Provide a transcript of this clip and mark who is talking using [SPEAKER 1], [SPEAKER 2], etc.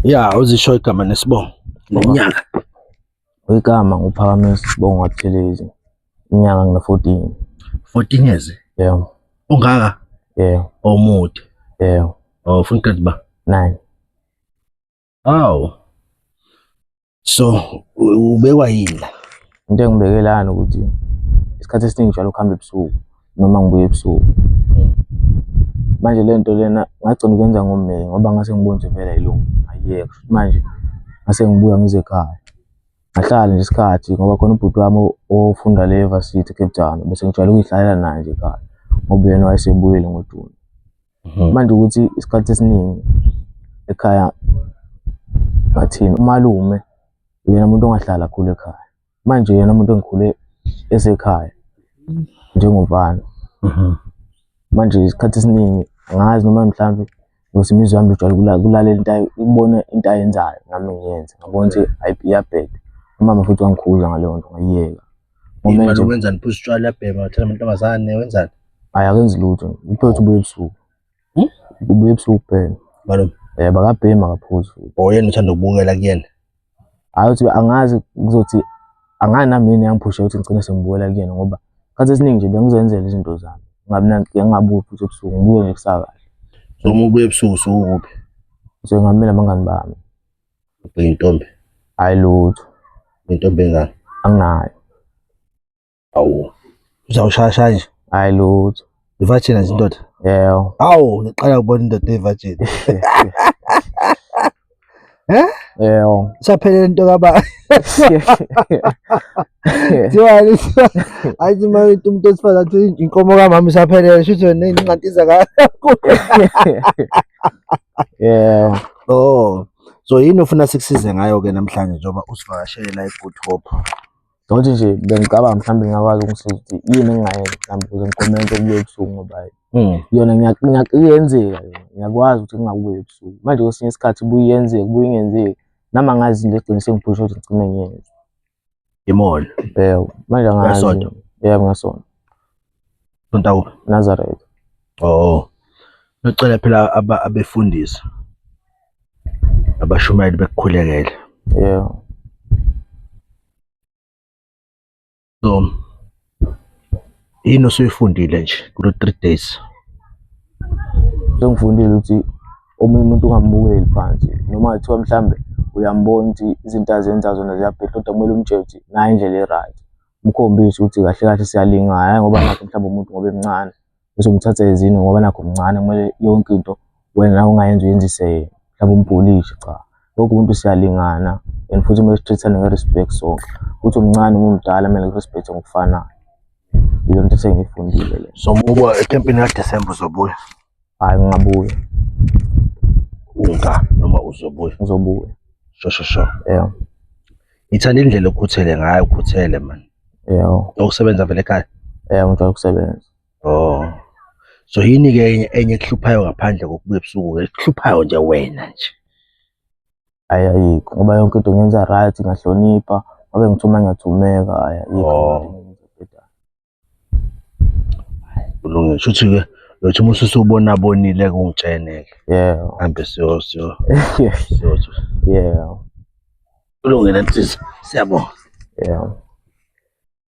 [SPEAKER 1] Ya, uzisho igama nesibongo neminyaka.
[SPEAKER 2] Igama nguPhakamisa Sibongo Buthelezi. Iminyaka ngina-14.
[SPEAKER 1] 14 years.
[SPEAKER 2] Yebo.
[SPEAKER 1] Ungaka?
[SPEAKER 2] Yebo.
[SPEAKER 1] Omude.
[SPEAKER 2] Yebo.
[SPEAKER 1] Oh, ufuna uqeda ba?
[SPEAKER 2] 9.
[SPEAKER 1] Aw. So, ubekwa yini la?
[SPEAKER 2] Into engibekelana ukuthi isikhathi esiningi njalo ukuhamba ebusuku noma ngibuye ebusuku. Manje lento lena ngagcina ukwenza ngoMeyi ngoba ngase ngibona ukuthi vele ayilungi. Ayiyeke manje ngase ngibuya ngize ekhaya. Ngahlala nje isikhathi ngoba khona ubhuti wami ofunda le Varsity Cape Town bese ngijwayele ukuyihlalela naye nje ekhaya ngoba yena wayesebuyele ngoJuni. Manje ukuthi isikhathi esiningi ekhaya ngathini umalume yena umuntu ongahlala kakhulu ekhaya. Manje yena umuntu engikhule esekhaya njengomfana. Manje isikhathi esiningi angazi noma mhlambe ngoba imizwa yami ijwayele ukulalela into ukubona into ayenzayo nami ngiyenze ngabona ukuthi iyabheda. Umama futhi wangikhuza ngaleyo nto ngayiyeka.
[SPEAKER 1] Manje wenzani phuza utshwala yabhema wathela amantombazane wenzani?
[SPEAKER 2] Hayi akenzi lutho. Uphethe ubuye ebusuku. Ubuye ebusuku kuphela.
[SPEAKER 1] Malume.
[SPEAKER 2] Bakabhema kaphuzu.
[SPEAKER 1] Yena uthanda ukubukela kuyena.
[SPEAKER 2] Hayi uthi angazi kuzothi angani nami yini yangiphusha ukuthi ngicine sengibukela kuyena ngoba isikhathi esiningi nje bengizenzela izinto zami. Ngingabuyi futhi ebusuku ngibuye nje kusasa kahle.
[SPEAKER 1] So uma ubuye ebusuku sukuphi?
[SPEAKER 2] So ngamela abangani bami.
[SPEAKER 1] Uyintombi?
[SPEAKER 2] Hayi lutho.
[SPEAKER 1] Intombi engaka?
[SPEAKER 2] Anginayo.
[SPEAKER 1] Awu. Uzawushaya nje?
[SPEAKER 2] Hayi lutho.
[SPEAKER 1] Ivirgin nje indoda?
[SPEAKER 2] Yebo.
[SPEAKER 1] Awu, ngiqala ukubona indoda evirgin.
[SPEAKER 2] Yebo.
[SPEAKER 1] Saphelele into kaba. Thiwani. Ayithi manje umuntu osifazana athi inkomo kamama isaphelele shuthi wena inqantiza kakhulu.
[SPEAKER 2] Yebo.
[SPEAKER 1] Oh. So yini ufuna sikusize ngayo ke namhlanje njengoba usivakashele la eGood Hope?
[SPEAKER 2] Ngokuthi nje bengicabanga mhlawumbe ngingakwazi ukungisiza ukuthi yini engingayenza mhlawumbe ukuze ngikomente ukubuya ebusuku ngoba yona ngiyenzeka ngiyakwazi ukuthi ngingabuye ebusuku. Manje kwesinye isikhathi ibuye yenzeke kubuye ingenzeki nami angazi nje egcine sengiphusha ukuthi ngicine ngiyenza.
[SPEAKER 1] Imolo.
[SPEAKER 2] Yebo. Manje angazi. Yebo ngasona.
[SPEAKER 1] Sonta kuphi?
[SPEAKER 2] Nazareth.
[SPEAKER 1] Oh. Ngicela phela abefundisi abashumayeli bekukhulekele.
[SPEAKER 2] Yebo.
[SPEAKER 1] So yini osuyifundile nje kulo 3 days?
[SPEAKER 2] Sengifundile ukuthi omunye umuntu ungambukeli phansi noma kuthiwa mhlambe uyambona ukuthi izinto azenza zona ziyabheda kodwa kumele umtshele ukuthi nayi indlela e-right. Umkhombise ukuthi kahle kahle siyalingana hayi ngoba nakho mhlawumbe umuntu ngoba emncane bese umthatha ezini ngoba nakho umncane kumele yonke into wena nawe ungayenza uyenzise yena mhlawumbe umbhulishe cha. Wonke umuntu siyalingana and futhi kumele sitreat-ane nge-respect sonke. Uthi umncane umdala kumele ngi-respect ngokufanayo. Iyo nto sengiyifundile le.
[SPEAKER 1] So uma ecampini kaDisemba uzobuya?
[SPEAKER 2] Hayi ngingabuya.
[SPEAKER 1] Noma uzobuya?
[SPEAKER 2] Ngizobuya.
[SPEAKER 1] Sho.
[SPEAKER 2] Yebo.
[SPEAKER 1] Ngithanda indlela okhuthele ngayo, ukhuthele man.
[SPEAKER 2] Yebo.
[SPEAKER 1] Ukusebenza vele ekhaya?
[SPEAKER 2] Yebo ngijwayele ukusebenza.
[SPEAKER 1] Oh. So yini ke enye ekuhluphayo ngaphandle kokubuya ebusuku ekuhluphayo nje wena nje?
[SPEAKER 2] Ayikho ngoba yonke into ngenza right ngahlonipha ngoba ngithuma ngiyathumeka ayikho.
[SPEAKER 1] Kulungile shuthi ke lothi uma ususubonile kungitshene ke.
[SPEAKER 2] Yebo.
[SPEAKER 1] Hambe siyo.
[SPEAKER 2] Yebo.
[SPEAKER 1] Kulungile nsizwa. Siyabonga.
[SPEAKER 2] Yebo.